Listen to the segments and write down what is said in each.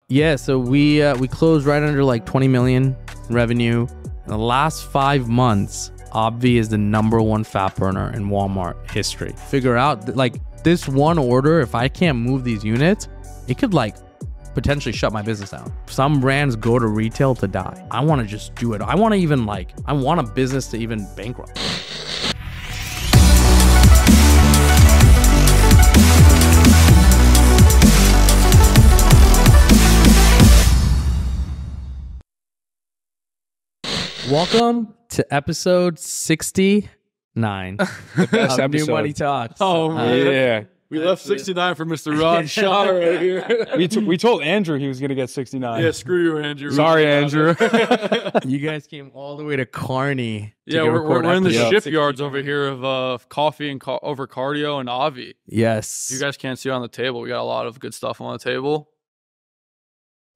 Yeah, so we closed right under like 20 million revenue. In the last 5 months, Obvi is the #1 fat burner in Walmart history. Figure out like this one order, if I can't move these units, it could like potentially shut my business down. Some brands go to retail to die. I want to just do it. I want a business to even bankrupt. Welcome to episode 69 the best of New episode. Money Talks. Oh, man. Yeah. We left 69 for Mr. Ron Shah right here. We told Andrew he was going to get 69. Yeah, screw you, Andrew. Sorry, Andrew. You guys came all the way to Kearney. Yeah, we're in the episode shipyards over here of coffee and over cardio and Obvi. Yes. You guys can't see on the table. We got a lot of good stuff on the table.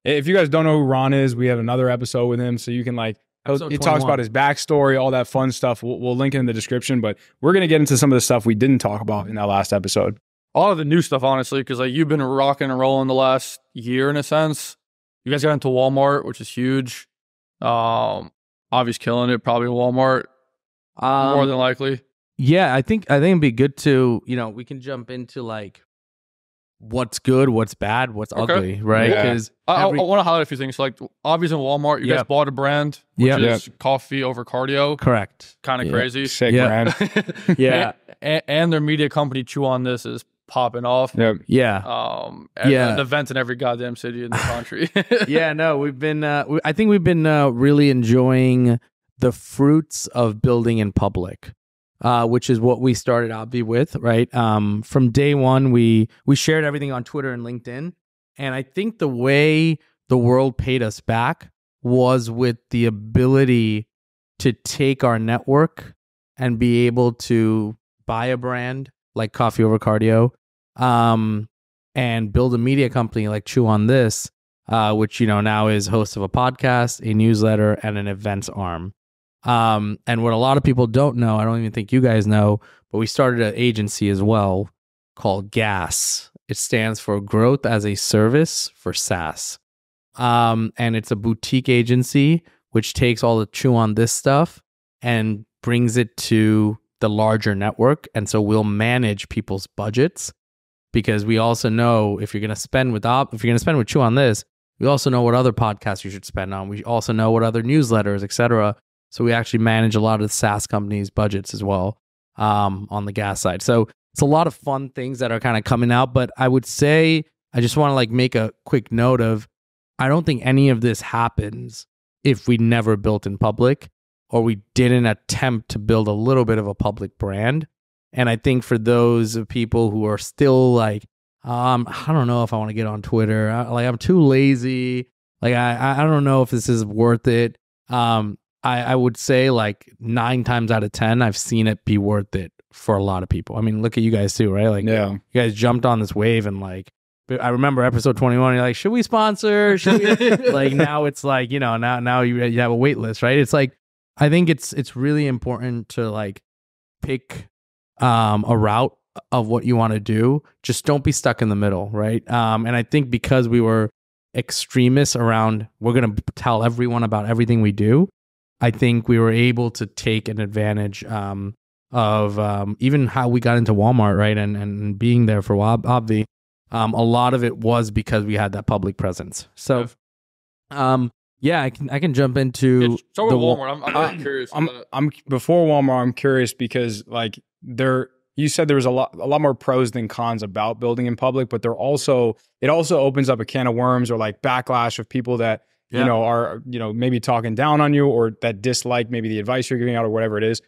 If you guys don't know who Ron is, we have another episode with him, so you can he talks 21. about his backstory, all that fun stuff. We'll link it in the description, but we're going to get into some of the stuff we didn't talk about in that last episode. A lot of the new stuff, honestly, because you've been rocking and rolling the last year in a sense. You guys got into Walmart, which is huge. Obvi's killing it, probably Walmart, more than likely. Yeah, I think it'd be good to, we can jump into like what's good, what's bad, what's ugly, right? Yeah. Because I want to highlight a few things. So, like, Obvi's in Walmart. You guys bought a brand, which is coffee over cardio. Correct. Kind of crazy. Sick brand. Yeah. And their media company, Chew On This, is popping off. Yep. Yeah. An event in every goddamn city in the country. Yeah, no, we've been, I think we've been really enjoying the fruits of building in public. Which is what we started Obvi with, right? From day one, we shared everything on Twitter and LinkedIn. And I think the way the world paid us back was with the ability to take our network and be able to buy a brand like Coffee Over Cardio, and build a media company like Chew On This, which, now is host of a podcast, a newsletter, and an events arm. And what a lot of people don't know, I don't even think you guys know, but we started an agency as well called GAS. It stands for Growth as a Service for SaaS. And it's a boutique agency which takes all the Chew On This stuff and brings it to the larger network. And so we'll manage people's budgets, because we also know if you're going to spend with Chew On This, we also know what other podcasts you should spend on. We also know what other newsletters, etc. So we actually manage a lot of the SaaS companies' budgets as well, on the gas side. So it's a lot of fun things that are kind of coming out. But I would say, I just want to make a quick note of, I don't think any of this happens if we never built in public, or we didn't attempt to build a little bit of a public brand. And I think for those people who are still I don't know if I want to get on Twitter. I'm too lazy. I don't know if this is worth it. I would say 9 times out of 10, I've seen it be worth it for a lot of people. I mean, look at you guys too, right? You guys jumped on this wave, and I remember episode 21, you're like, should we sponsor? Should we? Now it's now you have a wait list, right? It's I think it's really important to pick a route of what you want to do. Just don't be stuck in the middle, right? And I think because we were extremists around, we're going to tell everyone about everything we do, I think we were able to take an advantage of even how we got into Walmart, right? And being there for Obvi. A lot of it was because we had that public presence. So, I can jump into start with Walmart. I'm really curious. I'm before Walmart. I'm curious because you said there was a lot more pros than cons about building in public, but it also opens up a can of worms or backlash of people that are maybe talking down on you, or that dislike maybe the advice you're giving out, or whatever it is.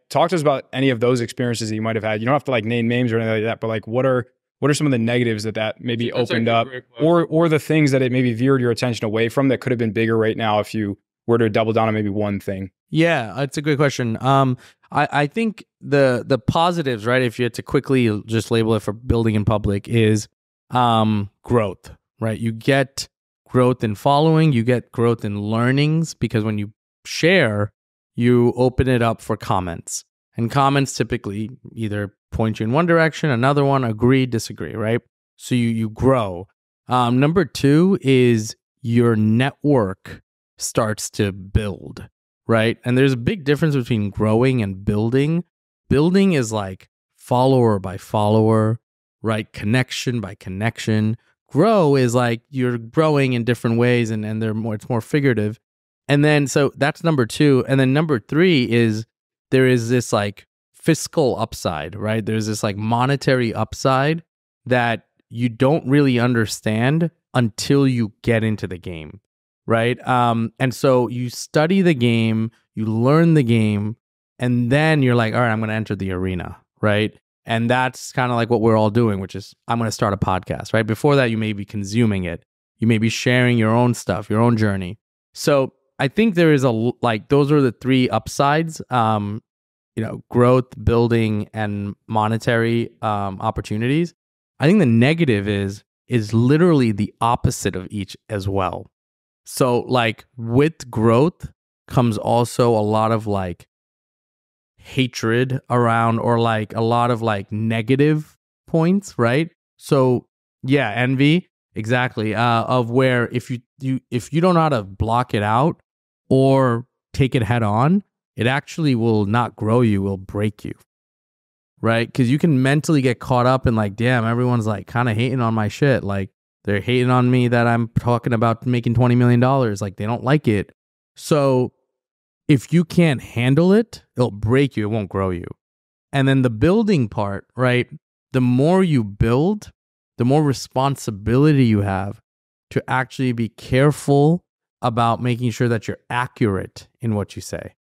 Talk to us about any of those experiences that you might have had. You don't have to name names or anything like that, but what are some of the negatives that maybe opened up, or the things that it maybe veered your attention away from that could have been bigger right now if you were to double down on maybe one thing? Yeah, that's a great question. I think the positives, right, if you had to quickly just label it for building in public, is growth, right? You get growth in following, you get growth in learnings, because when you share, you open it up for comments. And comments typically either point you in one direction, another one, agree, disagree, right? So you grow. Number two is your network starts to build, right? And there's a big difference between growing and building. Building is like follower by follower, right? Connection by connection. Grow is like you're growing in different ways and it's more figurative. And then, so that's number two. And then number three is there is this like fiscal upside, right? There's this like monetary upside that you don't really understand until you get into the game, right? And so you study the game, you learn the game, and then you're like, all right, I'm going to enter the arena, right? And that's kind of like what we're all doing, which is I'm going to start a podcast, right? Before that, you may be consuming it. You may be sharing your own stuff, your own journey. So I think there is those are the three upsides, growth, building, and monetary opportunities. I think the negative is literally the opposite of each as well. So like with growth comes also a lot of like hatred around, or like a lot of like negative points, right? So yeah, envy, exactly. Of where if you don't know how to block it out or take it head on, it actually will not grow you, will break you. Right? Because you can mentally get caught up in like, damn, everyone's like kind of hating on my shit. Like they're hating on me that I'm talking about making $20 million. Like they don't like it. So if you can't handle it, it'll break you. It won't grow you. And then the building part, right? The more you build, the more responsibility you have to actually be careful about making sure that you're accurate in what you say.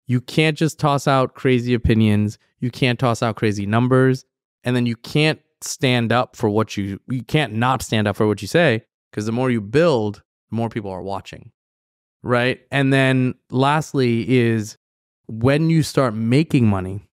You can't just toss out crazy opinions. You can't toss out crazy numbers. And then you can't stand up for what you can't not stand up for what you say, because the more you build, the more people are watching. Right? And then lastly is when you start making money,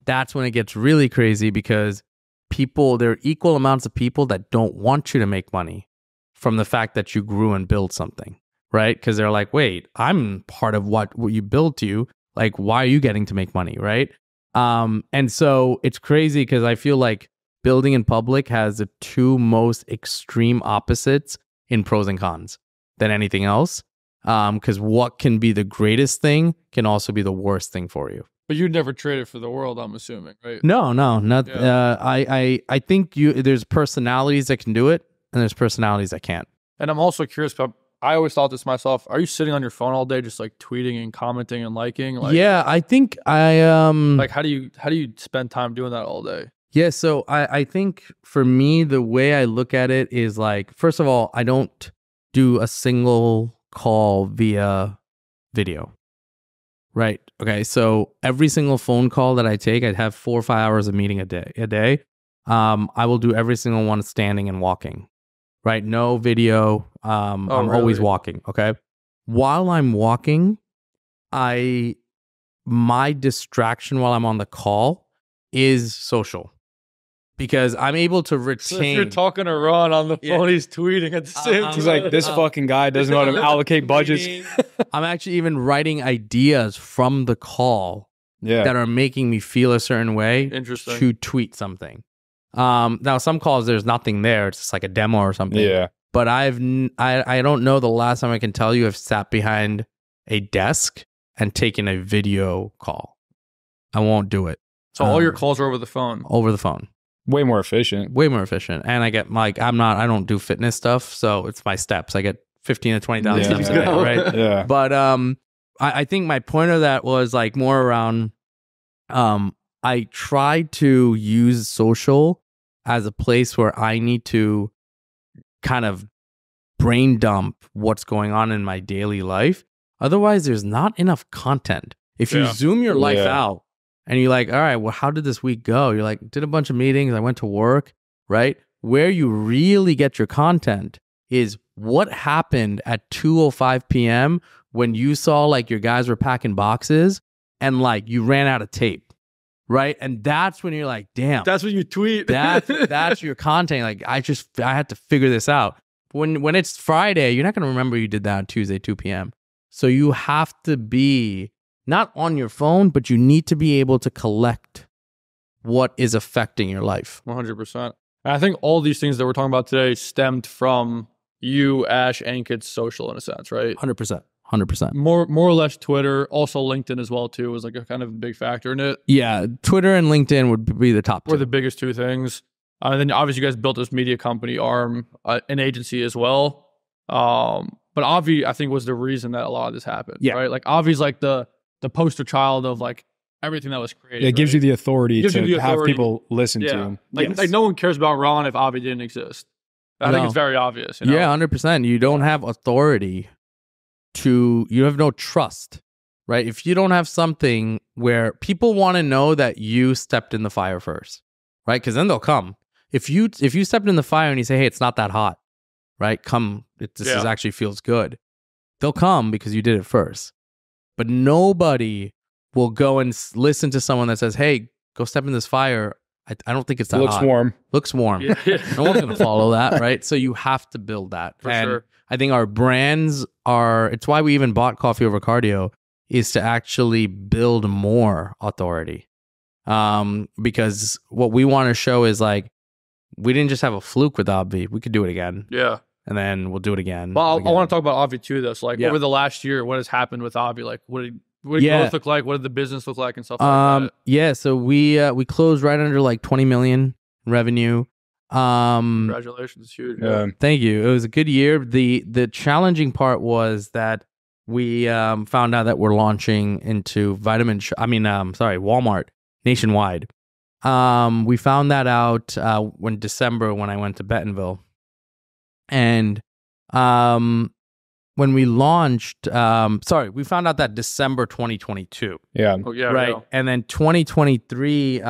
that's when it gets really crazy, because there are equal amounts of people that don't want you to make money from the fact that you grew and built something. Right? Because they're like, wait, I'm part of what you built you. Like, why are you getting to make money? Right? And so it's crazy because I feel like building in public has the two most extreme opposites in pros and cons than anything else. Because what can be the greatest thing can also be the worst thing for you. But you'd never trade it for the world, I'm assuming, right? No, not. Yeah. I think there's personalities that can do it, and there's personalities that can't. And I'm also curious about. I always thought this myself. Are you sitting on your phone all day, just like tweeting and commenting and liking? Like, yeah, I think like, how do you spend time doing that all day? Yeah, so I think for me, the way I look at it is like, first of all, I don't do a single call via video. Right. Okay. So every single phone call that I take, I'd have 4 or 5 hours of meeting a day. I will do every single one standing and walking. Right. No video. I'm always walking. Okay. While I'm walking, my distraction while I'm on the call is social, because I'm able to retain. So if you're talking to Ron on the phone, he's tweeting at the same time. He's like, this fucking guy doesn't know how to allocate budgets. I'm actually even writing ideas from the call that are making me feel a certain way to tweet something. Now some calls, there's nothing there. It's just like a demo or something. Yeah. But I don't know the last time I can tell you I've sat behind a desk and taken a video call. I won't do it. So all your calls are over the phone? Over the phone. Way more efficient. And I get like, I don't do fitness stuff. So it's my steps. I get 15 to 20,000 steps a day, right? Yeah. But I think my point of that was like more around, I try to use social as a place where I need to kind of brain dump what's going on in my daily life. Otherwise, there's not enough content. If you zoom your life out and you're like, all right, well, how did this week go? You're like, did a bunch of meetings. I went to work, right? Where you really get your content is what happened at 2:05 p.m. when you saw like your guys were packing boxes and like you ran out of tape, right? And that's when you're like, damn. That's when you tweet. That's your content. Like I had to figure this out. When it's Friday, you're not going to remember you did that on Tuesday, 2 p.m. So you have to be not on your phone, but you need to be able to collect what is affecting your life. 100%. And I think all these things that we're talking about today stemmed from you, Ash, and Kid's social in a sense, right? 100%. 100%. More or less Twitter, also LinkedIn as well too was like a kind of big factor in it. Yeah, Twitter and LinkedIn would be the top Were two. the biggest two things. And then obviously you guys built this media company arm, an agency as well. But Obvi, I think, was the reason that a lot of this happened. Yeah. Right. Like Obvi's like the poster child of like everything that was created. It gives you the authority Gives to you the have authority. people listen to him. Like no one cares about Ron if Obvi didn't exist. I think No. it's very obvious. You know? Yeah, 100%. You don't have authority you have no trust, right? If you don't have something where people want to know that you stepped in the fire first, right? Because then they'll come. If you stepped in the fire and you say, hey, it's not that hot, right? Come, this is actually feels good. They'll come because you did it first. But nobody will go and listen to someone that says, hey, go step in this fire. I don't think it's that Looks hot. warm. Looks warm. Yeah. No one's going to follow that, right? So you have to build that. For and sure. I think our brands it's why we even bought Coffee Over Cardio, is to actually build more authority. Because what we want to show is like, we didn't just have a fluke with Obvi. We could do it again. Yeah. And then we'll do it again. Well, I again. want to talk about Obvi too, though. So like over the last year, what has happened with Obvi? Like what did growth look like? What did the business look like and stuff like that? Yeah, so we closed right under like 20 million in revenue. Congratulations, it's huge. Thank you. It was a good year. The challenging part was that we found out that we're launching into Walmart nationwide. We found that out when December when I went to Bentonville. And when we launched, we found out that December 2022. Yeah. Oh, yeah. Right. Yeah. And then 2023,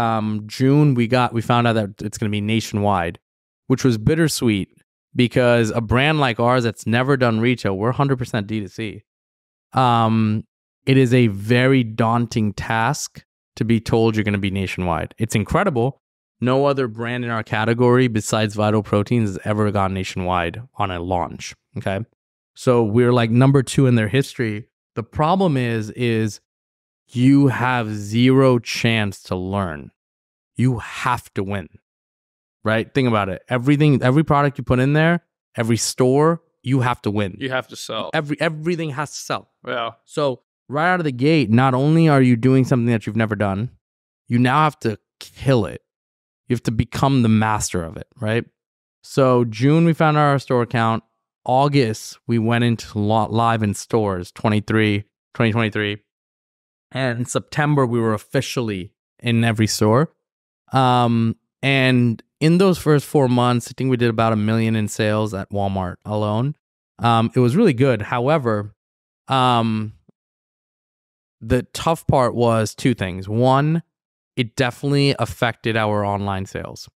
June, we found out that it's going to be nationwide, which was bittersweet because a brand like ours that's never done retail, we're 100% D2C. It is a very daunting task to be told you're going to be nationwide. It's incredible. No other brand in our category besides Vital Proteins has ever gone nationwide on a launch. Okay. So we're like number 2 in their history. The problem is you have zero chance to learn. You have to win, right? Think about it. Every product you put in there, every store, you have to win. You have to sell. Everything has to sell. Yeah. So right out of the gate, not only are you doing something that you've never done, you now have to kill it. You have to become the master of it, right? So June, we found our store count. August, we went into live in stores, 2023. And in September, we were officially in every store. And in those first 4 months, I think we did about $1 million in sales at Walmart alone. It was really good. However, the tough part was 2 things. One, it definitely affected our online sales.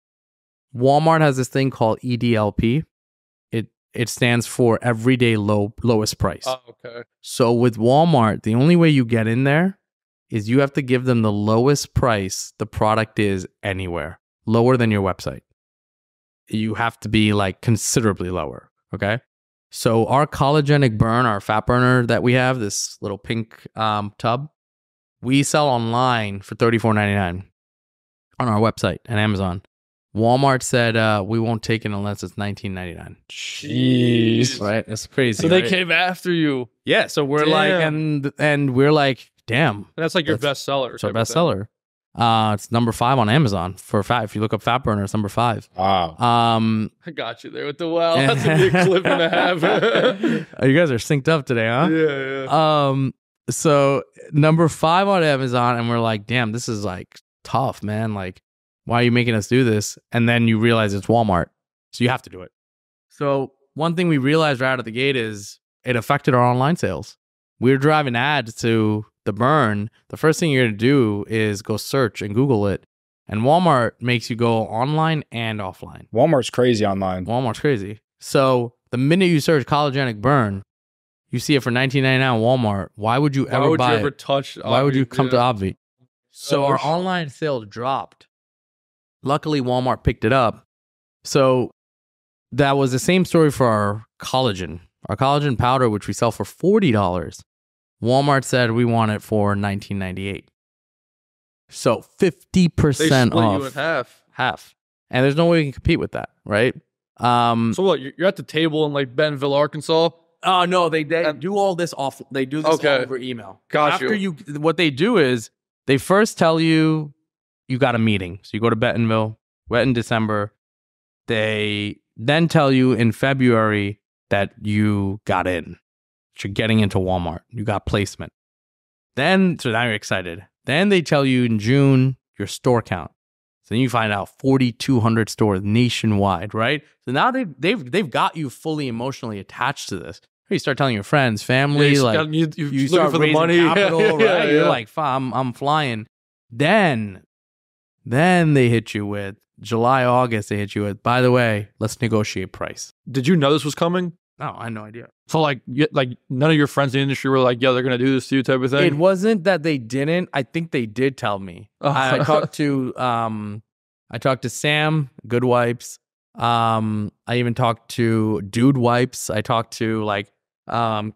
Walmart has this thing called EDLP. It stands for everyday lowest price. Oh, okay. So with Walmart, the only way you get in there is you have to give them the lowest price the product is anywhere, lower than your website. You have to be like considerably lower, okay? So our collagenic burn, our fat burner that we have, this little pink tub, we sell online for $34.99 on our website and Amazon. Walmart said we won't take it unless it's $19.99. Jeez. Right? That's crazy. So they right? came after you. Yeah, so we're Damn. like, and we're like, damn. That's like your best seller. It's our best seller. It's number 5 on Amazon for fat. If you look up fat burner, it's number 5. Wow. I got you there with the well. That's a big clip and a half. You guys are synced up today, huh? Yeah. So number 5 on Amazon, and we're like, damn, this is like tough, man. Like, why are you making us do this? And then you realize it's Walmart, so you have to do it. So one thing we realized right out of the gate is it affected our online sales. We're driving ads to the burn. The first thing you're going to do is go search and Google it. And Walmart makes you go online and offline. Walmart's crazy online. Walmart's crazy. So the minute you search collagenic burn, you see it for $19.99 on Walmart. Why would you ever buy it? Why would you come to Obvi? So our online sales dropped. Luckily, Walmart picked it up. So that was the same story for our collagen. Our collagen powder, which we sell for $40. Walmart said we want it for $19.98. So 50% They split off. you in half. Half. And there's no way you can compete with that, right? So what? You're at the table in like Bentonville, Arkansas. Oh no, they do all this off. They do this all over email. After what they do is they first tell you got a meeting. So you go to Bentonville, wet in December. They then tell you in February that you got in. You're getting into Walmart. You got placement. Then, so now you're excited. Then they tell you in June your store count. So then you find out 4,200 stores nationwide, right? So now they've got you fully emotionally attached to this. You start telling your friends, family, you start for raising the money, capital, right? Yeah. You're like, I'm flying. Then they hit you with July, August. They hit you with, by the way, let's negotiate price. Did you know this was coming? No, I had no idea. So like none of your friends in the industry were like, yeah, they're gonna do this to you type of thing. It wasn't that they didn't. I think they did tell me. I talked to Sam, Good Wipes. I even talked to Dude Wipes. I talked to like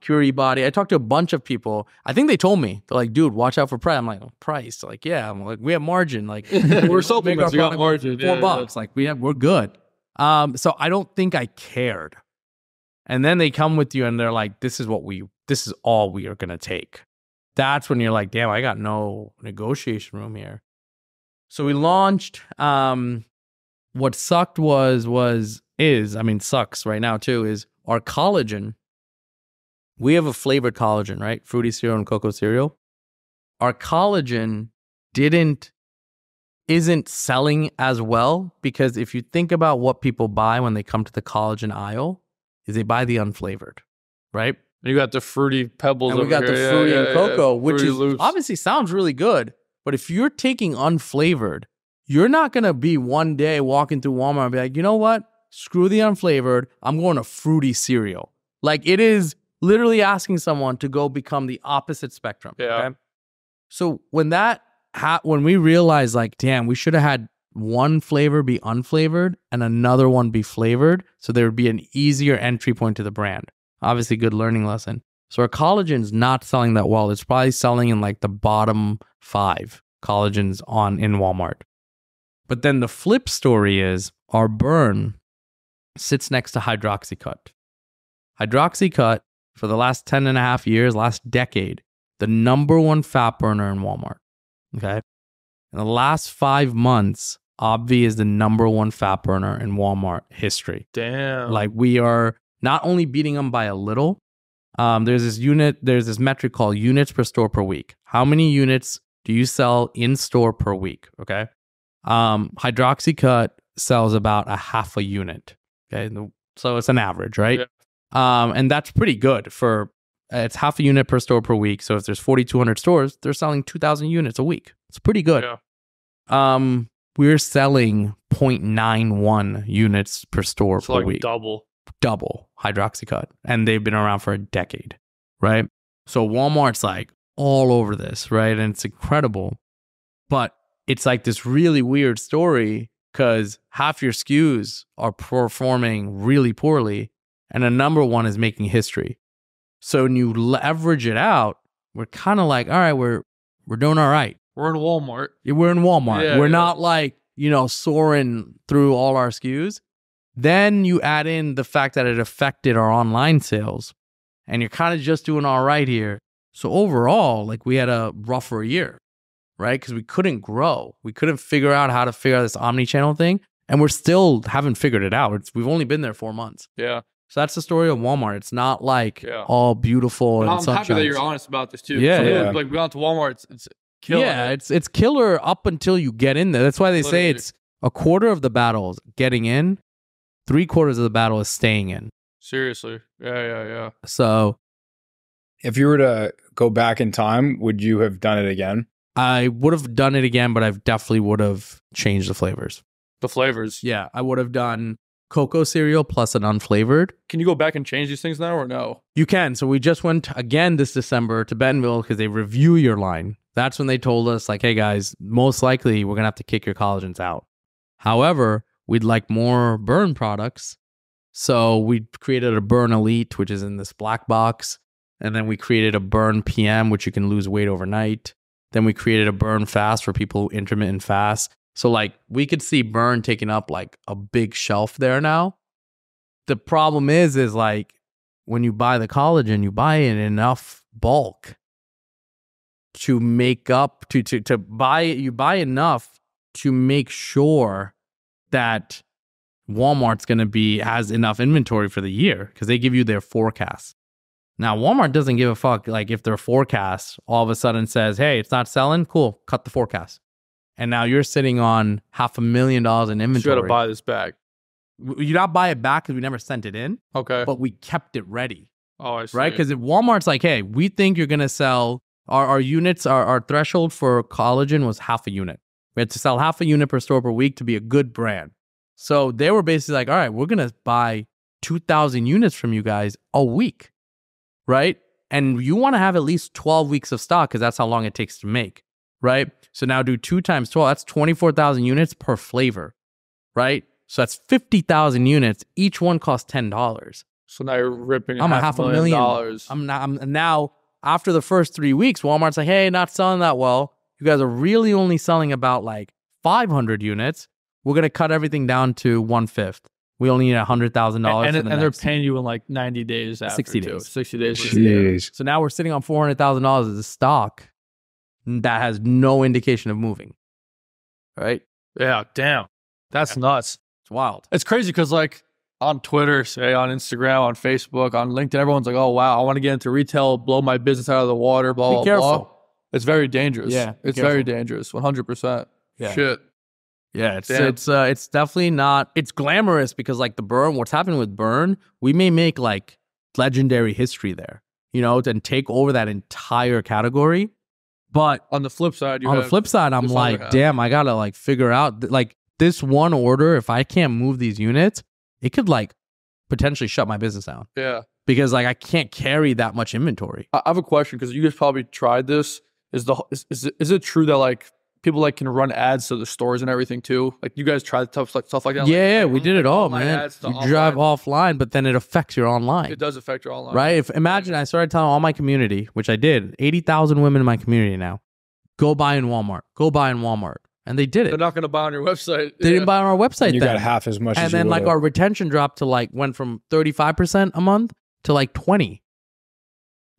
Curie Body. I talked to a bunch of people. I think they told me, they're like, dude, watch out for price. I'm like, oh, price? Like, yeah. I'm like, we have margin. Like, we're supplements. We got margin. $4. Like, we're good. So I don't think I cared. And then they come with you and they're like, this is all we are going to take. That's when you're like, damn, I got no negotiation room here. So we launched. What sucked sucks right now too, is our collagen. We have a flavored collagen, right? Fruity cereal and cocoa cereal. Our collagen isn't selling as well because if you think about what people buy when they come to the collagen aisle, is they buy the unflavored, right? You got the fruity pebbles. And we got the fruity and cocoa, which Fruity is Loops. obviously sounds really good. But if you're taking unflavored, you're not going to be one day walking through Walmart and be like, you know what? Screw the unflavored. I'm going to fruity cereal. Like it is literally asking someone to go become the opposite spectrum. Yeah. Okay? So when we realized like, damn, we should have had one flavor be unflavored and another one be flavored. So there would be an easier entry point to the brand. Obviously good learning lesson. So our collagen's not selling that well. It's probably selling in like the bottom 5 collagens in Walmart. But then the flip story is our burn sits next to Hydroxycut. Hydroxycut for the last 10 and a half years, last decade, the number one fat burner in Walmart. Okay. In the last 5 months, Obvi is the number one fat burner in Walmart history. Damn. Like we are not only beating them by a little. There's this metric called units per store per week. How many units do you sell in store per week? Okay. Hydroxycut sells about a half a unit. Okay. So it's an average, right? Yeah. And that's pretty good for, it's half a unit per store per week. So if there's 4,200 stores, they're selling 2,000 units a week. It's pretty good. Yeah. We're selling 0.91 units per store per like week. Double Hydroxycut. And they've been around for a decade, right? So Walmart's like all over this, right? And it's incredible. But it's like this really weird story because half your SKUs are performing really poorly and a number one is making history. So when you leverage it out, we're kind of like, all right, we're doing all right. We're in Walmart. We're in Walmart. Yeah, we're not like, soaring through all our SKUs. Then you add in the fact that it affected our online sales and you're kind of just doing all right here. So overall, like we had a rougher year, right? Because we couldn't grow. We couldn't figure out how to figure out this omni-channel thing. And we're still haven't figured it out. We've only been there 4 months. Yeah. So that's the story of Walmart. It's not like all beautiful and I'm sunshine. happy that you're honest about this too. Yeah. Like we went to Walmart, it's killer. Yeah, it's killer up until you get in there. That's why they say it's a quarter of the battle is getting in, 3/4 of the battle is staying in. Seriously. Yeah. So if you were to go back in time, would you have done it again? I would have done it again, but I definitely would have changed the flavors. The flavors. Yeah, I would have done cocoa cereal plus an unflavored. Can you go back and change these things now or no? You can. So we just went again this December to Bentonville because they review your line. That's when they told us like, hey guys, most likely we're going to have to kick your collagens out. However, we'd like more burn products. So we created a burn elite, which is in this black box. And then we created a burn PM, which you can lose weight overnight. Then we created a burn fast for people who intermittent fast. So like we could see Burn taking up like a big shelf there now. The problem is like when you buy the collagen, you buy it in enough bulk to make up to buy it. You buy enough to make sure that Walmart's going to has enough inventory for the year because they give you their forecast. Now, Walmart doesn't give a fuck like if their forecast all of a sudden says, hey, it's not selling, cool, cut the forecast. And now you're sitting on $500,000 in inventory. So you got to buy this bag. You not buy it back because we never sent it in. Okay. But we kept it ready. Oh, I see. Right? Because if Walmart's like, hey, we think you're going to sell our units, our threshold for collagen was half a unit. We had to sell half a unit per store per week to be a good brand. So they were basically like, all right, we're going to buy 2,000 units from you guys a week. Right? And you want to have at least 12 weeks of stock because that's how long it takes to make. Right? So now do 2 times 12. That's 24,000 units per flavor. Right? So that's 50,000 units. Each one costs $10. So now you're ripping I'm $500,000. I'm now, after the first 3 weeks, Walmart's like, hey, not selling that well. You guys are really only selling about like 500 units. We're going to cut everything down to 1/5. We only need $100,000. And they're paying you in like 90 days after 60 too. days. 60 days. Jeez. So now we're sitting on $400,000 as a stock that has no indication of moving. Right? Yeah, damn. That's nuts. It's wild. It's crazy because like on Twitter, say on Instagram, on Facebook, on LinkedIn, everyone's like, oh, wow, I want to get into retail, blow my business out of the water, blah, blah, blah. It's very dangerous. Yeah. It's very dangerous. 100%. Yeah. Shit. Yeah, it's definitely not. It's glamorous because like the Burn, what's happening with Burn, we may make like legendary history there, and take over that entire category. But on the flip side, I'm like, damn, I gotta like figure out like this one order. If I can't move these units, it could like potentially shut my business down. Yeah, because like I can't carry that much inventory. I have a question because you guys probably tried this. Is it true that like people like can run ads to the stores and everything too? Like you guys tried stuff like that? Yeah, we did it all, man. You drive offline, but then it affects your online. It does affect your online. Right? Imagine I started telling all my community, which I did, 80,000 women in my community now, go buy in Walmart. Go buy in Walmart. And they did it. They're not going to buy on your website. They didn't buy on our website and you got half as much as you. And then like our retention dropped to like, went from 35% a month to like 20.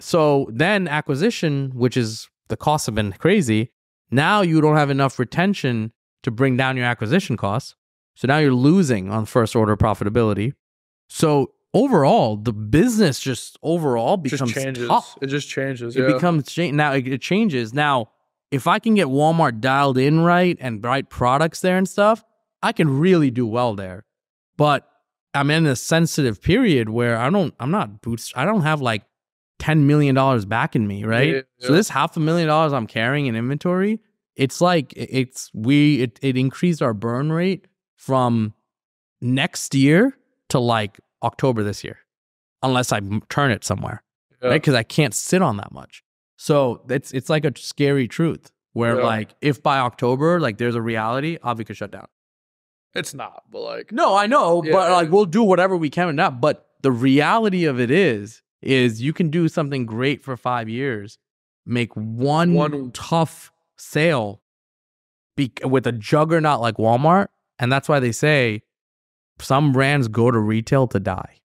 So then acquisition, which is the costs have been crazy. Now you don't have enough retention to bring down your acquisition costs. So now you're losing on first order profitability. So overall, the business just becomes tough. It just changes. It becomes now. It changes now. If I can get Walmart dialed in right and right products there and stuff, I can really do well there. But I'm in a sensitive period where I don't have like $10 million back in me, right? Yeah. So this $500,000 I'm carrying in inventory, it's like it increased our burn rate from next year to like October this year, unless I turn it somewhere, right? Because I can't sit on that much. So it's like a scary truth where like if by October like there's a reality, Obvi could shut down. It's not, but like no, I know, but like we'll do whatever we can with that. But the reality of it is you can do something great for 5 years, make one tough sale with a juggernaut like Walmart, and that's why they say some brands go to retail to die.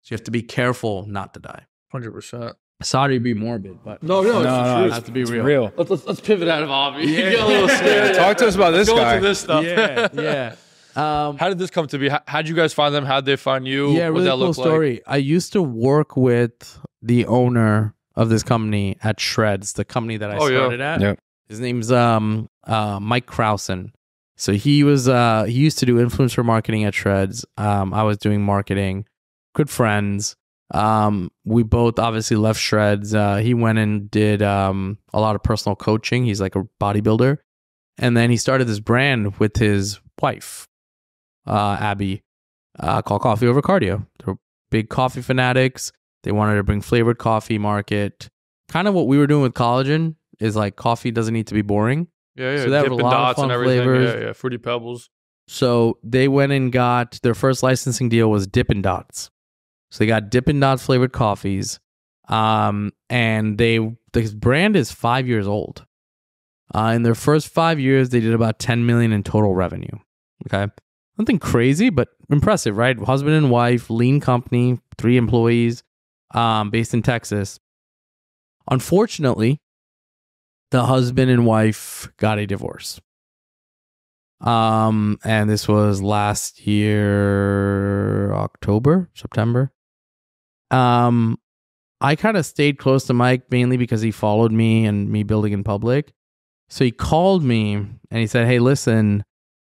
So you have to be careful not to die. 100%. Sorry to be morbid, but no, it has to be real. Let's pivot out of Obvi. Yeah. Get a little scared. Talk to us about this guy. Go into this stuff. Yeah. How did this come to be? How'd you guys find them? How'd they find you? Yeah, really cool story. I used to work with the owner of this company at Shreds, the company that I started at. Yep. His name's Mike Krausen. So he used to do influencer marketing at Shreds. I was doing marketing. Good friends. We both obviously left Shreds. He went and did a lot of personal coaching. He's like a bodybuilder. And then he started this brand with his wife, Abby, called Coffee Over Cardio. They're big coffee fanatics. They wanted to bring flavored coffee market. Kind of what we were doing with collagen is like coffee doesn't need to be boring. Yeah. So they have a lot of fun flavors. Yeah. Fruity Pebbles. So they went and got their first licensing deal was Dippin' Dots. So they got Dippin' Dots flavored coffees. And this brand is 5 years old. In their first 5 years, they did about 10 million in total revenue. Okay. Nothing crazy, but impressive, right? Husband and wife, lean company, 3 employees, based in Texas. Unfortunately, the husband and wife got a divorce. And this was last year, September. I kind of stayed close to Mike mainly because he followed me and me building in public. So he called me and he said, hey, listen,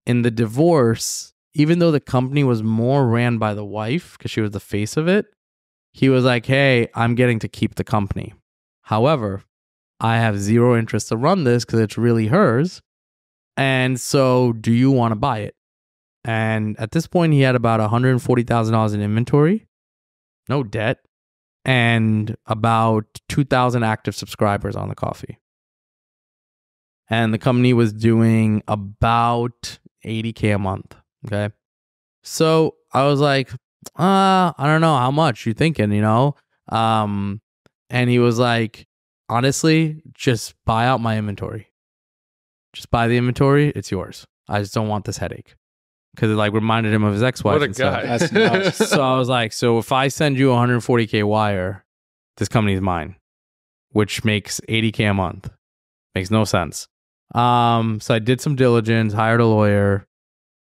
in the divorce, even though the company was more ran by the wife because she was the face of it, he was like, hey, I'm getting to keep the company. However, I have zero interest to run this because it's really hers. And so do you want to buy it? And at this point, he had about $140,000 in inventory, no debt, and about 2,000 active subscribers on the coffee. And the company was doing about $80K a month. Okay. So I was like, I don't know, how much you thinking, you know? And he was like, honestly, just buy out my inventory. Just buy the inventory. It's yours. I just don't want this headache. Because it like reminded him of his ex-wife. What a and stuff. guy. That's nuts. So I was like, so if I send you 140K wire, this company's mine, which makes 80K a month. Makes no sense. So I did some diligence, hired a lawyer.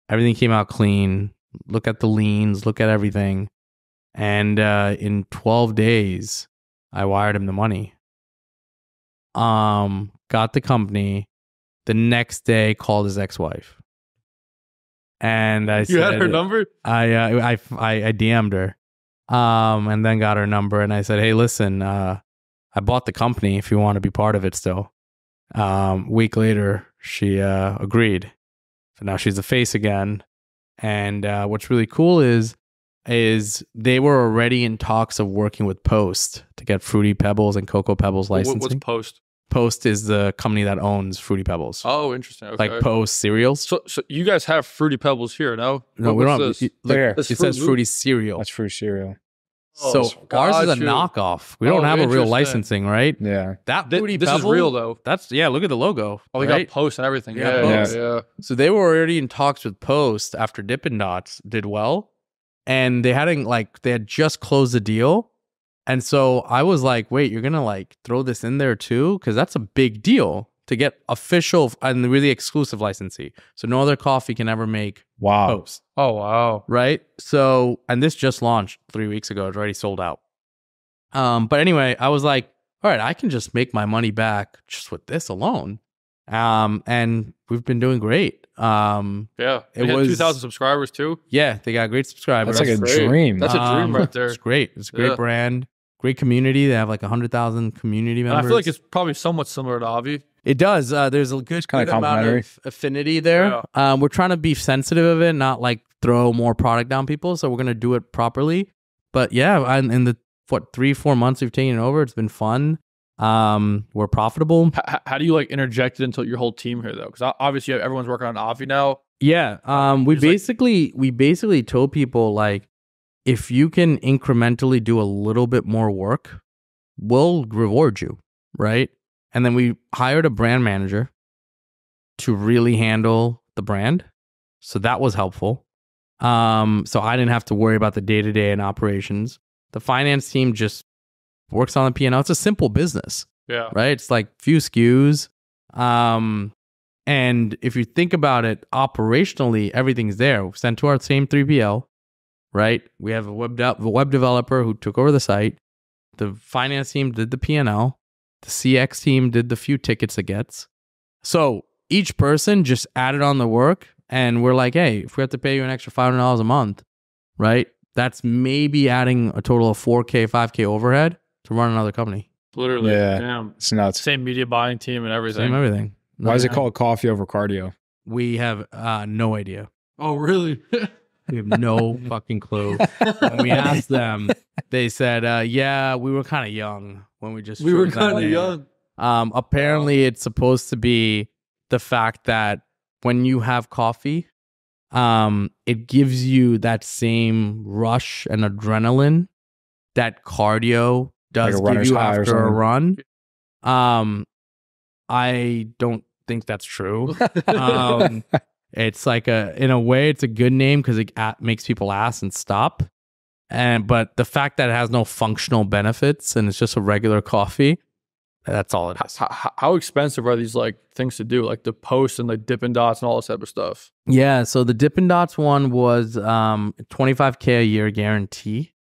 Everything came out clean. Look at the liens, look at everything. And in 12 days, I wired him the money. Got the company. The next day, called his ex-wife. And I said, You had her number? I DM'd her, and then got her number. And I said, hey, listen, I bought the company if you want to be part of it still. Week later, she agreed. So now she's the face again. And what's really cool is they were already in talks of working with Post to get Fruity Pebbles and Cocoa Pebbles licensing. What's Post? Post is the company that owns Fruity Pebbles. Oh, interesting. Okay. Like Post cereals. So you guys have Fruity Pebbles here, no? No, we don't. This? There. It says Fruity cereal. That's fruit cereal. So ours is a knockoff. We don't have a real interesting. licensing, right? Yeah. That Fruity This Pebble, is real though. That's look at the logo. Oh, they right? got Post and everything. Yeah, Yeah, Post. yeah. So they were already in talks with Post after Dippin' Dots did well, and they had just closed the deal, and so I was like, wait, you're gonna like throw this in there too, because that's a big deal to get official and really exclusive licensee. So no other coffee can ever make Wow. Post, Oh, wow. right? So and this just launched 3 weeks ago. It's already sold out. But anyway, I was like, all right, I can just make my money back just with this alone. And we've been doing great. Yeah. It It was 2,000 subscribers too. Yeah, they got great subscribers. That's like a great. dream. That's a dream right there. It's great. It's a great Yeah. brand, great community. They have like 100,000 community And members. I feel like it's probably somewhat similar to Obvi. It does. There's a good kinda amount complementary. of affinity there. We're trying to be sensitive of it, not like throw more product down people. So we're gonna do it properly. But yeah, in the 3-4 months we've taken it over, it's been fun. We're profitable. How do you like interject it into your whole team here though? Because obviously everyone's working on Obvi now. Yeah. We basically told people like, if you can incrementally do a little bit more work, we'll reward you, right? And then we hired a brand manager to really handle the brand. So that was helpful. So I didn't have to worry about the day-to-day and operations. The finance team just works on the P&L. It's a simple business, Yeah. right? It's like few SKUs. And if you think about it operationally, everything's there. We've sent to our same 3PL, right? We have a web developer who took over the site. The finance team did the P&L. The CX team did the few tickets it gets. So each person just added on the work, and we're like, hey, if we have to pay you an extra $500 a month, right? That's maybe adding a total of $4K, $5K overhead to run another company. Literally. Yeah. Damn. It's nuts. Same media buying team and everything. Same everything. Why is it called coffee over cardio? We have no idea. Oh, really? We have no fucking clue. When we asked them, they said, yeah, we were kind of young when we just we were chose that kind of name. young. Apparently, it's supposed to be the fact that when you have coffee, it gives you that same rush and adrenaline that cardio does Like a give runner's you high or after a something. run. I don't think that's true. It's like in a way, it's a good name because it makes people ask and stop. But the fact that it has no functional benefits and it's just a regular coffee, that's all it is. How expensive are these like things to do, like the posts and like Dippin' Dots and all this type of stuff? Yeah, so the Dippin' Dots one was $25K a year guarantee,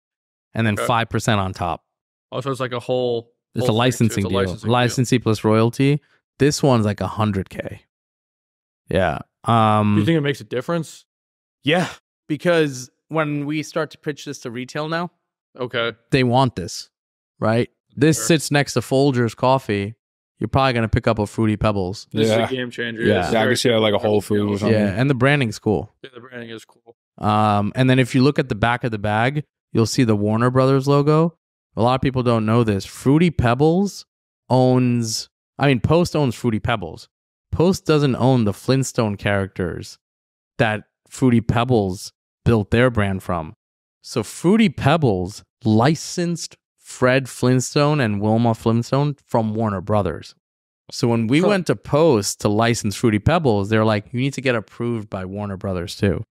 and then 5% on top. Oh, so it's like a whole. It's a licensing deal. Licensing plus royalty. This one's like $100K. Yeah. Do you think it makes a difference? Yeah, because when we start to pitch this to retail now, okay, they want this, right? This sits next to Folgers coffee. You're probably gonna pick up a Fruity Pebbles. This is a game changer. Yeah, I can see it like a Whole Foods or something. Yeah, and the branding's cool. Yeah, the branding is cool. And then if you look at the back of the bag, you'll see the Warner Brothers logo. A lot of people don't know this. Fruity Pebbles Post owns Fruity Pebbles. Post doesn't own the Flintstone characters that Fruity Pebbles built their brand from. So Fruity Pebbles licensed Fred Flintstone and Wilma Flintstone from Warner Brothers. So when we went to Post to license Fruity Pebbles, they're like, you need to get approved by Warner Brothers too.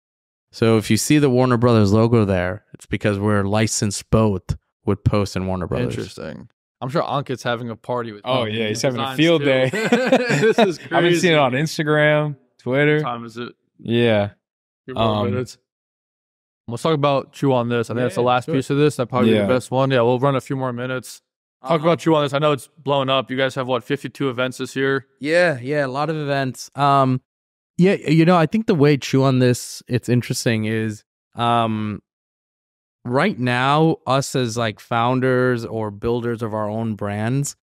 So if you see the Warner Brothers logo there, it's because we're licensed both with Post and Warner Brothers. Interesting. I'm sure Ankit's having a party with. Oh yeah, he's having a field day. This is crazy. I've been seeing it on Instagram, Twitter. What time is it? Yeah. Minutes. Let's talk about Chew on This. I think that's the last piece of this. That probably be the best one. Yeah, we'll run a few more minutes. Talk about Chew on This. I know it's blowing up. You guys have 52 events this year? Yeah, a lot of events. I think the way Chew on This, it's interesting is right now, us as like founders or builders of our own brands,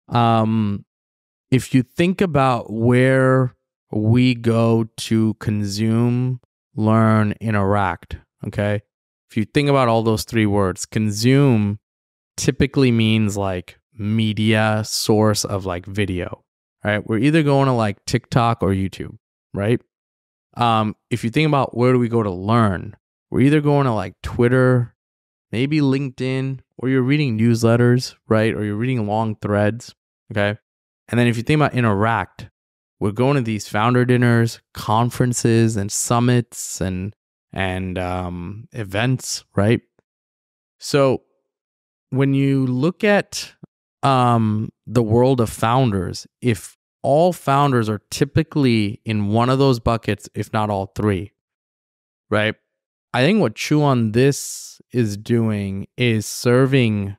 if you think about where we go to consume, learn, interact, okay? If you think about all those three words, consume typically means like media source of like video, right? We're either going to like TikTok or YouTube, right? If you think about where do we go to learn, we're either going to like Twitter, maybe LinkedIn, or you're reading newsletters, right? Or you're reading long threads, okay? And then if you think about interact, we're going to these founder dinners, conferences, and summits, and events, right? So when you look at the world of founders, if all founders are typically in one of those buckets, if not all three, right? I think what Chew on This is doing is serving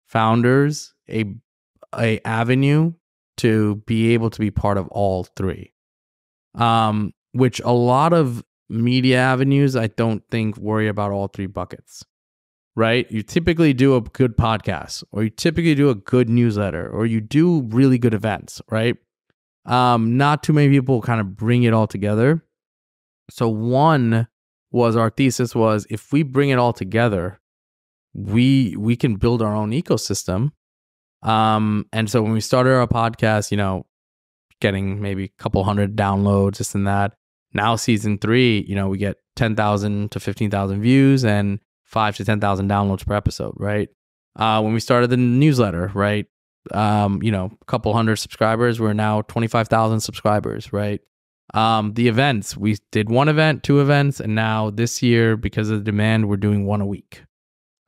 founders a avenue to be able to be part of all three, which a lot of media avenues I don't think worry about all three buckets, right? You typically do a good podcast, or you typically do a good newsletter, or you do really good events, right? Not too many people kind of bring it all together. So our thesis was if we bring it all together, we can build our own ecosystem. And so when we started our podcast, getting maybe a couple hundred downloads, this and that. Now season 3, we get 10,000 to 15,000 views and 5 to 10,000 downloads per episode, right? When we started the newsletter, right? A couple hundred subscribers, we're now 25,000 subscribers, right? The events, we did 1 event, 2 events, and now this year, because of the demand, we're doing 1 a week,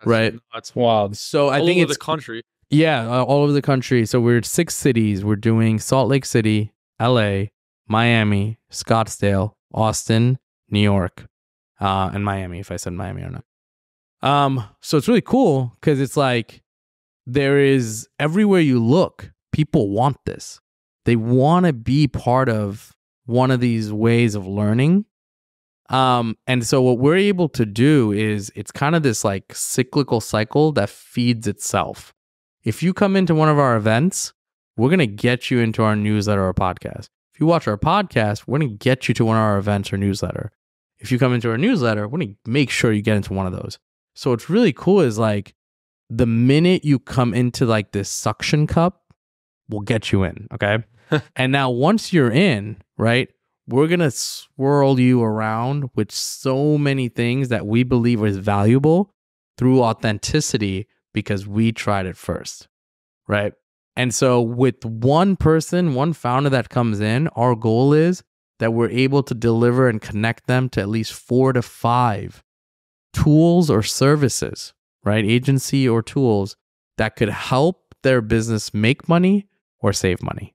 right? That's wild. So I think it's the country. Yeah, all over the country. So we're at 6 cities. We're doing Salt Lake City, LA, Miami, Scottsdale, Austin, New York, and Miami, if I said Miami or not. So it's really cool because it's like there is everywhere you look, people want this. They want to be part of one of these ways of learning. And so what we're able to do is it's kind of this like cyclical cycle that feeds itself. If you come into one of our events, we're going to get you into our newsletter or podcast. If you watch our podcast, we're going to get you to one of our events or newsletter. If you come into our newsletter, we're going to make sure you get into one of those. So what's really cool is like the minute you come into like this suction cup, we'll get you in, okay? And now once you're in, right, we're going to swirl you around with so many things that we believe is valuable through authenticity because we tried it first, right? And so with one person, one founder that comes in, our goal is that we're able to deliver and connect them to at least 4 to 5 tools or services, right? Agency or tools that could help their business make money or save money.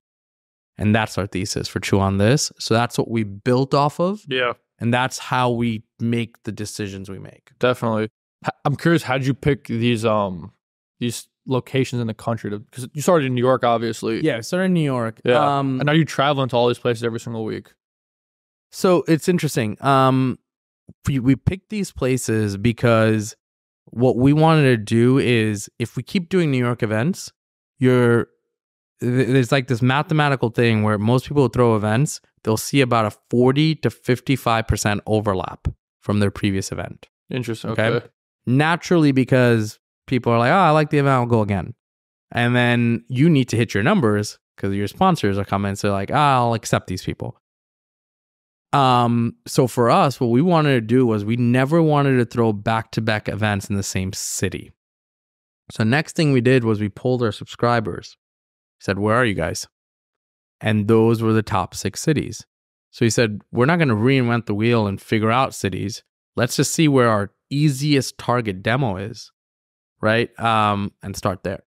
And that's our thesis for Chew on This. So that's what we built off of. Yeah. And that's how we make the decisions we make. Definitely. I'm curious, how did you pick these locations in the country? Because you started in New York, obviously. Yeah, I started in New York. Yeah. And now you traveling to all these places every single week. So it's interesting. We picked these places because what we wanted to do is, if we keep doing New York events, there's like this mathematical thing where most people throw events, they'll see about a 40 to 55% overlap from their previous event. Interesting. Okay. Naturally, because people are like, oh, I like the event, I'll go again. And then you need to hit your numbers because your sponsors are coming. So like, I'll accept these people. So for us, what we wanted to do was we never wanted to throw back-to-back events in the same city. So next thing we did was we polled our subscribers. We said, where are you guys? And those were the top 6 cities. So he said, we're not going to reinvent the wheel and figure out cities. Let's just see where our easiest target demo is, right? And start there.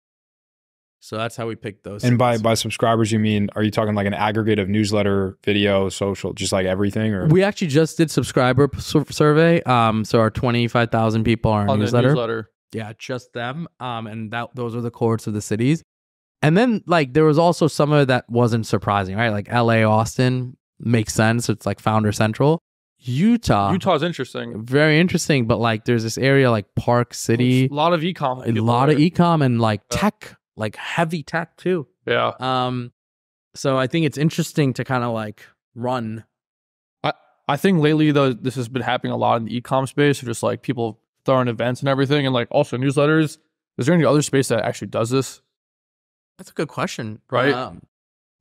So that's how we picked those. And by subscribers, you mean, are you talking like an aggregate of newsletter, video, social, just like everything? Or we actually just did subscriber survey. So our 25,000 people are in newsletter. Yeah, just them. And those are the cohorts of the cities. And then like there was also some of it that wasn't surprising, right? Like LA, Austin makes sense. It's like founder central. Utah's interesting. Very interesting. But like there's this area like Park City. A lot of ecom. A lot of ecom and like tech. Like heavy tech too. Yeah. So I think it's interesting to kind of like run. I think lately though this has been happening a lot in the ecom space, just like people throwing events and everything, and like also newsletters. Is there any other space that actually does this? That's a good question. Right.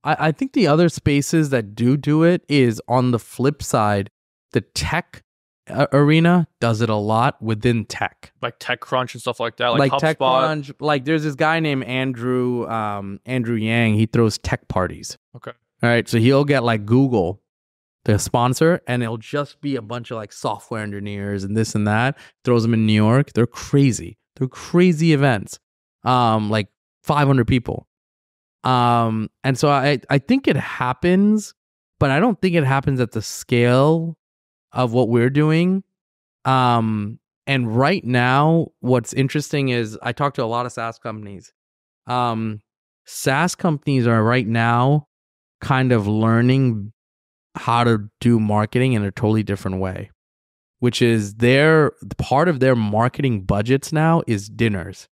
I think the other spaces that do it is on the flip side, the tech arena does it a lot within tech, like TechCrunch and stuff like that, like HubSpot. TechCrunch. Like there's this guy named Andrew Yang. He throws tech parties. Okay. All right, so he'll get like Google, the sponsor, and it'll just be a bunch of like software engineers and this and that. Throws them in New York. They're crazy. They're crazy events. Like 500 people. And so I think it happens, but I don't think it happens at the scale of what we're doing. And right now, what's interesting is I talk to a lot of SaaS companies. SaaS companies are right now kind of learning how to do marketing in a totally different way, which is part of their marketing budgets now is dinners,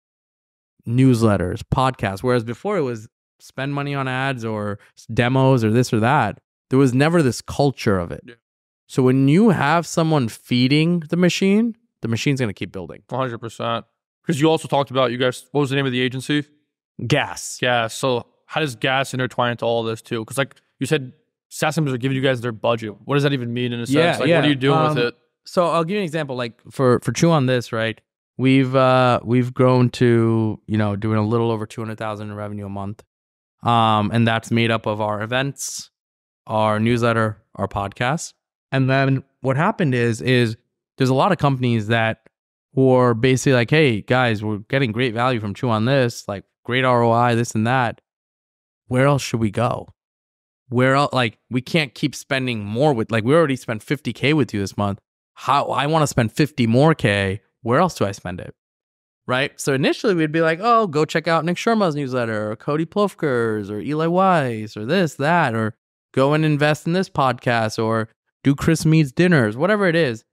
newsletters, podcasts. Whereas before it was spend money on ads or demos or this or that. There was never this culture of it. Yeah. So when you have someone feeding the machine's going to keep building. 100%. Because you also talked about, you guys, what was the name of the agency? Gas. So how does gas intertwine into all of this too? Because like you said, SaaS companies are giving you guys their budget. What does that even mean in a sense? What are you doing with it? So I'll give you an example. Like for Chew on This, right? We've grown to, doing a little over 200,000 in revenue a month. And that's made up of our events, our newsletter, our podcast. And then what happened is there's a lot of companies that were basically like, hey, guys, we're getting great value from Chew on This, like great ROI, this and that. Where else should we go? Where else? Like, we can't keep spending more with, like, we already spent $50K with you this month. I want to spend 50 more K. Where else do I spend it? Right? So initially we'd be like, oh, go check out Nick Sharma's newsletter or Cody Plofker's or Eli Weiss or this, that, or go and invest in this podcast or do Chris Mead's dinners, whatever it is.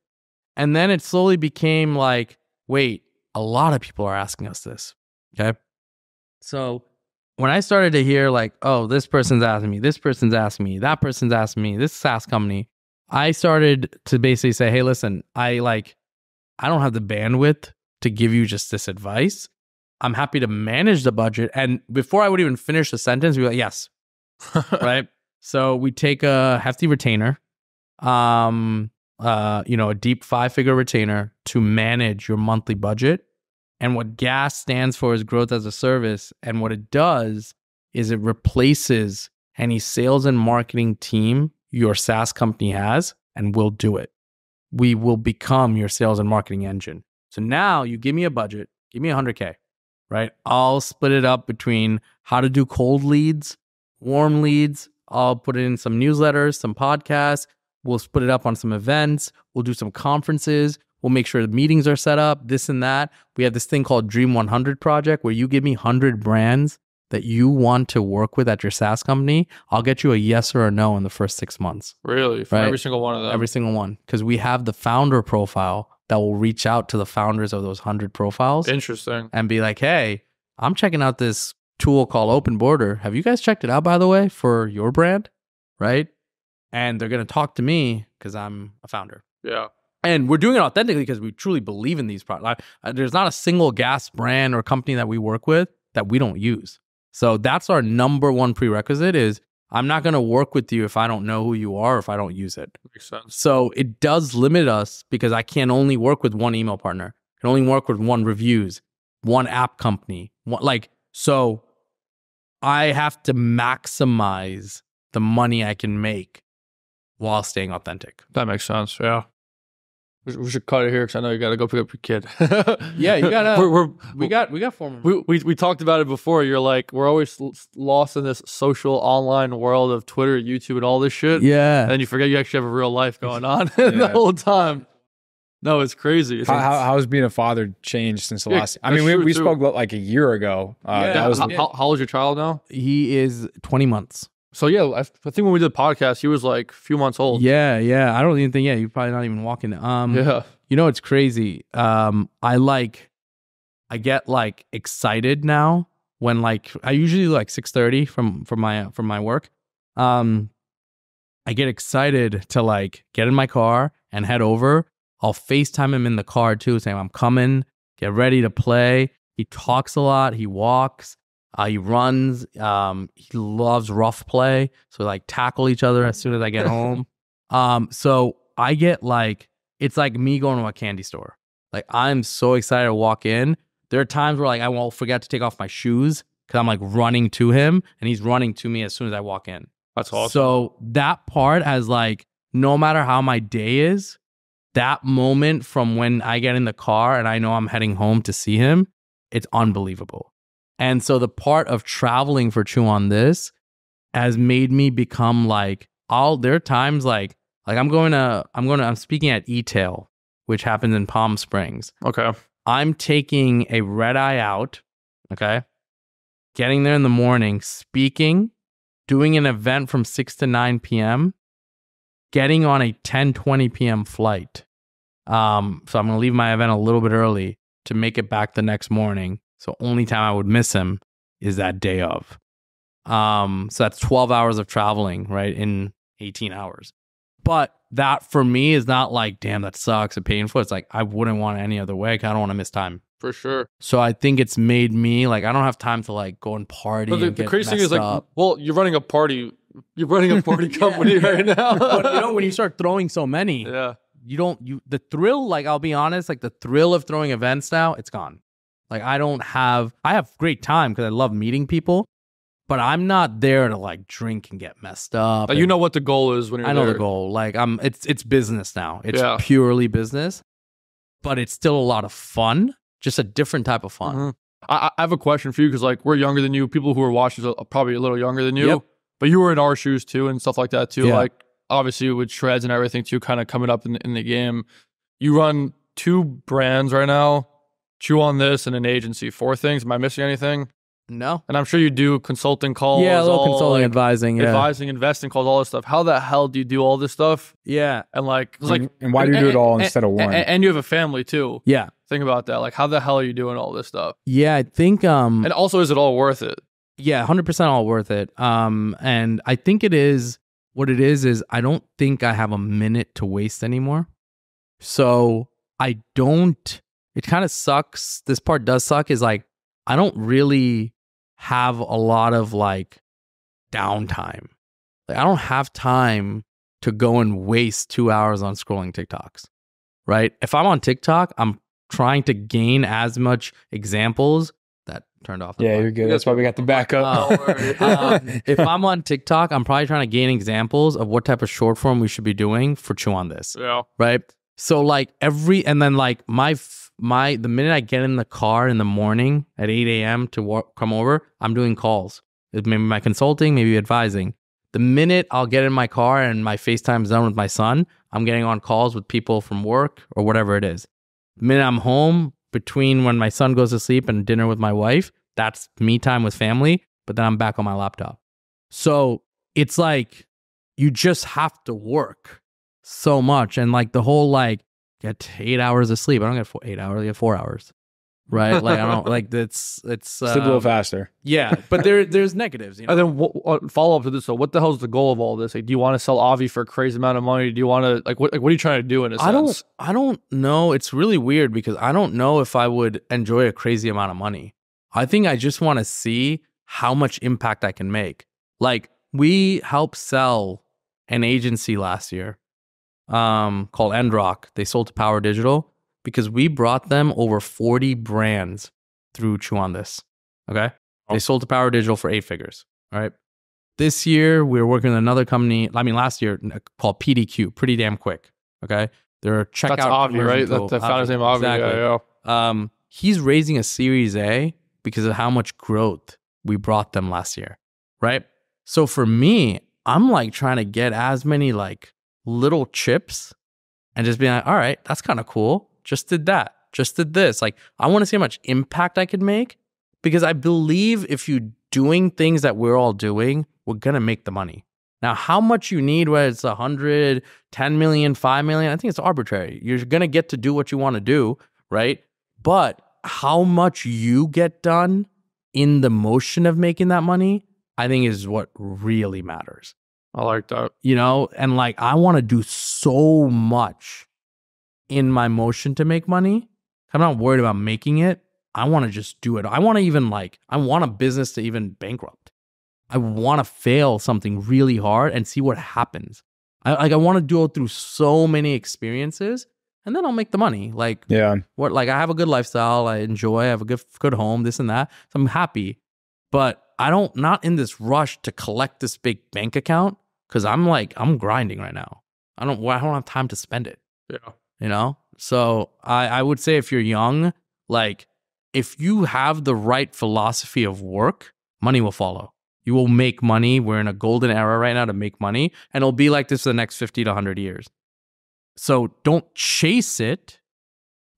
And then it slowly became like, wait, a lot of people are asking us this. Okay. So when I started to hear like, oh, this person's asking me, this person's asking me, that person's asking me, this SaaS company, I started to basically say, hey, listen, I don't have the bandwidth to give you just this advice. I'm happy to manage the budget. And before I would even finish the sentence, we're like, yes. Right. So we take a hefty retainer, a deep 5-figure retainer to manage your monthly budget. And what GAS stands for is growth as a service. And what it does is it replaces any sales and marketing team your SaaS company has, and we'll do it. We will become your sales and marketing engine. So now you give me a budget, give me 100K, right? I'll split it up between how to do cold leads, warm leads. I'll put it in some newsletters, some podcasts. We'll split it up on some events. We'll do some conferences. We'll make sure the meetings are set up, this and that. We have this thing called Dream 100 Project where you give me 100 brands that you want to work with at your SaaS company. I'll get you a yes or a no in the first 6 months. Really? For every single one of them? Every single one. Because we have the founder profile that will reach out to the founders of those 100 profiles. Interesting. And be like, hey, I'm checking out this tool called Open Border. Have you guys checked it out, by the way, for your brand? Right? And they're going to talk to me because I'm a founder. Yeah. And we're doing it authentically because we truly believe in these products. There's not a single gas brand or company that we work with that we don't use. So that's our number one prerequisite is I'm not going to work with you if I don't know who you are or if I don't use it. Makes sense. So it does limit us because I can only work with one email partner. I can only work with one reviews, one app company. So I have to maximize the money I can make while staying authentic. That makes sense. Yeah. We should cut it here because I know you got to go pick up your kid. Yeah, you gotta. We got 4 more. We talked about it before. You're like, we're always lost in this social online world of Twitter, YouTube, and all this shit. Yeah, and then you forget you actually have a real life going on the whole time. No, it's crazy. How has being a father changed since the last? I mean, we spoke like a year ago. How old is your child now? He is 20 months. So yeah, I think when we did the podcast, he was like a few months old. Yeah. I don't even think. Yeah, you're probably not even walking. Yeah. You know, it's crazy. I get like excited now when like I usually do like 6:30 from my work. I get excited to like get in my car and head over. I'll FaceTime him in the car too, saying I'm coming. Get ready to play. He talks a lot. He walks. He runs. He loves rough play. So like tackle each other as soon as I get home. So I get like, it's like me going to a candy store. Like I'm so excited to walk in. There are times where like I won't forget to take off my shoes because I'm like running to him and he's running to me as soon as I walk in. That's awesome. So that part has like, no matter how my day is, that moment from when I get in the car and I know I'm heading home to see him, it's unbelievable. And so the part of traveling for Chew on This has made me become like, there are times like I'm speaking at E-Tail, which happens in Palm Springs. Okay. I'm taking a red eye out, okay? Getting there in the morning, speaking, doing an event from 6 to 9 p.m., getting on a 10:20 p.m. flight. So I'm going to leave my event a little bit early to make it back the next morning. So only time I would miss him is that day of. So that's 12 hours of traveling, right, in 18 hours. But that for me is not like, damn, that sucks and painful. It's like, I wouldn't want it any other way. I don't want to miss time. For sure. So I think it's made me like, I don't have time to like go and party. But the crazy thing is like, well, you're running a party company right now. But you know, when you start throwing so many, the thrill, like I'll be honest, like the thrill of throwing events now, it's gone. Like I have great time because I love meeting people, but I'm not there to like drink and get messed up. You know what the goal is when you're there. I know the goal. Like it's business now. It's purely business, but it's still a lot of fun, just a different type of fun. Mm-hmm. I have a question for you because like we're younger than you. People who are watching are probably a little younger than you, but you were in our shoes too and stuff like that too. Yeah. Like obviously with shreds and everything too, kind of coming up in the game. You run 2 brands right now. Chew on This and an agency. 4 things. Am I missing anything? No. And I'm sure you do consulting calls. Yeah, a little consulting, like, advising. Yeah. Advising, investing calls, all this stuff. How the hell do you do all this stuff? Yeah. And like, and why do you do it all instead of one? And you have a family too. Yeah. Think about that. Like, how the hell are you doing all this stuff? Yeah, I think. And also, is it all worth it? Yeah, 100% all worth it. And I think it is. What it is I don't think I have a minute to waste anymore. So I don't. It kind of sucks. This part does suck is like, I don't really have a lot of like downtime. Like I don't have time to go and waste 2 hours on scrolling TikToks, right? If I'm on TikTok, I'm trying to gain as much examples that turned off. The Yeah, mic. you're good. That's why we got the backup. If I'm on TikTok, I'm probably trying to gain examples of what type of short form we should be doing for Chew on This. Yeah. Right. So like and then like the minute I get in the car in the morning at 8 a.m. to come over, I'm doing calls. Maybe my consulting, maybe advising. The minute I'll get in my car and my FaceTime's done with my son, I'm getting on calls with people from work or whatever it is. The minute I'm home, between when my son goes to sleep and dinner with my wife, that's me time with family, but then I'm back on my laptop. So it's like, you just have to work so much. And like the whole like, get 8 hours of sleep. I don't get 8 hours, I get 4 hours. Right? Like I don't like it's Sleep a little faster. Yeah, but there's negatives, you know. And then what follow up to this. So what the hell's the goal of all this? Like, do you want to sell Obvi for a crazy amount of money? Do you want to what are you trying to do in a sense? I don't know. It's really weird because I don't know if I would enjoy a crazy amount of money. I think I just want to see how much impact I can make. Like we helped sell an agency last year called Endrock. They sold to Power Digital because we brought them over 40 brands through Chew on This. Okay. They sold to Power Digital for 8 figures. All right. This year, we were working with another company, last year, called PDQ, Pretty Damn Quick. Okay. They're a checkout. That's Obvi, right? That's the founder's name, Obvi. Exactly. Yeah. He's raising a Series A because of how much growth we brought them last year. Right. So for me, I'm like trying to get as many like little chips and just being like, all right, that's kind of cool. Just did that. Just did this. Like, I want to see how much impact I could make because I believe if you're doing things that we're all doing, we're going to make the money. Now, how much you need, whether it's 100, 10 million, 5 million, I think it's arbitrary. You're going to get to do what you want to do, right? But how much you get done in the motion of making that money, I think is what really matters. I like that. You know, and like, I want to do so much in my motion to make money. I'm not worried about making it. I want to just do it. I want to even I want a business to even bankrupt. I want to fail something really hard and see what happens. I want to go through so many experiences and then I'll make the money. Like, yeah, I have a good lifestyle. I enjoy, I have a good home, this and that. So I'm happy, but not in this rush to collect this big bank account because I'm grinding right now. I don't have time to spend it. Yeah. You know? So I would say if you're young, like if you have the right philosophy of work, money will follow. You will make money. We're in a golden era right now to make money. And it'll be like this for the next 50 to 100 years. So don't chase it.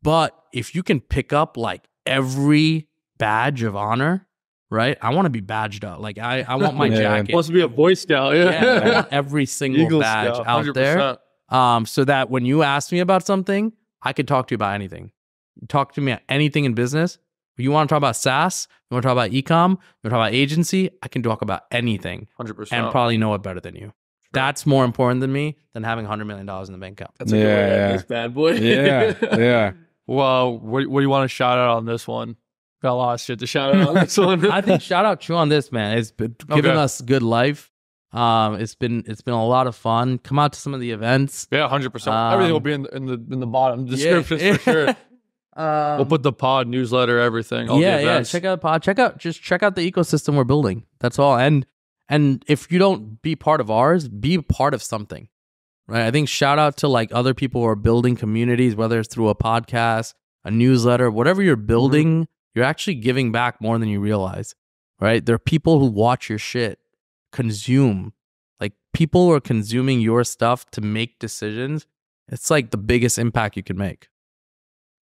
But if you can pick up like every badge of honor, right? I want to be badged up. Like I want my jacket. Supposed to be a Boy Scout. Yeah. I want every single Eagle badge Scout, out 100%. there. So that when you ask me about something, I could talk to you about anything. Talk to me about anything in business. You want to talk about SaaS? You want to talk about ecom? You want to talk about agency? I can talk about anything 100%. and probably know it better than you. Sure. That's more important than me than having $100 million in the bank account. That's a good way to end this bad boy. Yeah. Well, what do you want to shout out on this one? Got a lot of shit to shout out on this one. I think shout out Chew on This, man. It's been giving us good life. It's been a lot of fun. Come out to some of the events. Yeah, 100%. Everything will be in the bottom description for sure. We'll put the pod, newsletter, everything. All the events. Check out the pod. Check out the ecosystem we're building. That's all. And if you don't be part of ours, be part of something, right? I think shout out to like other people who are building communities, whether it's through a podcast, a newsletter, whatever you're building, you're actually giving back more than you realize, right? There are people who watch your shit, consume. Like people who are consuming your stuff to make decisions. It's like the biggest impact you can make.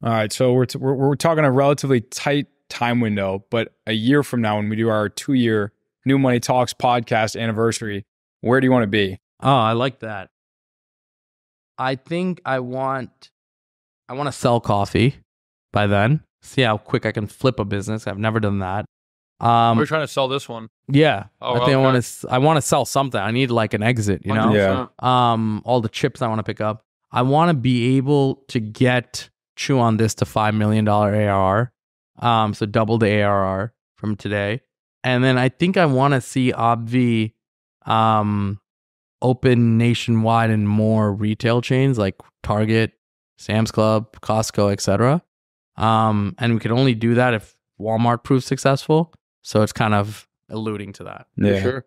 All right, so we're talking a relatively tight time window, but a year from now, when we do our 2-year New Money Talks podcast anniversary, where do you want to be? Oh, I like that. I think I want to sell coffee by then. See how quick I can flip a business. I've never done that. We're trying to sell this one. Yeah, oh, I think okay. I want to sell something. I need like an exit. You know, 100%. Yeah. All the chips I want to pick up. I want to be able to get Chew on This to $5 million ARR. So double the ARR from today. And then I think I want to see Obvi open nationwide in more retail chains like Target, Sam's Club, Costco, etc. And we can only do that if Walmart proved successful. So it's kind of alluding to that. For sure.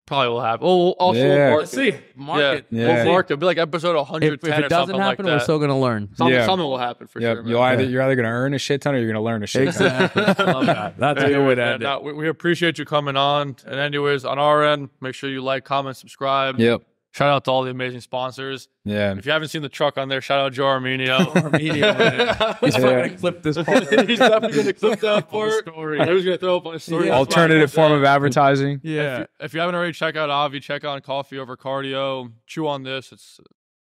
Probably will happen. Oh, also, Let's see. Market. We'll market. It'll be like episode 110 If it or doesn't something happen, like we're that. still gonna learn. Something will happen for sure. You're either going to earn a shit ton or you're going to learn a shit ton. Exactly. I love that. That's a good way to end it. We appreciate you coming on. And anyways, on our end, make sure you like, comment, subscribe. Yep. Shout out to all the amazing sponsors. Yeah. If you haven't seen the truck on there, shout out Joe Armenio. He's probably gonna clip this part. He's definitely going to clip that part. Story. He was going to throw up on his story. Alternative form of advertising. Yeah. If you haven't already, check out Obvi. Check out Coffee Over Cardio. Chew on this. It's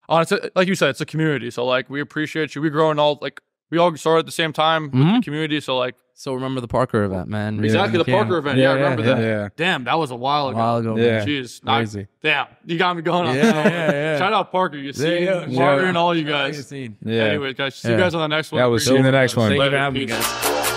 honestly, like you said, it's a community. So like, we appreciate you. We growing all we all started at the same time with the community. So like. So remember the Parker event, man. Exactly, the Parker event. Yeah, I remember that. Yeah. Damn, that was a while ago. Yeah. Jeez. Crazy. Damn, you got me going on. Yeah. Shout out Parker. You see, Parker and all you guys. Yeah. Anyways, guys, see you guys on the next one. Yeah, we'll see you in the next one. Thank you for having me, Peace. guys.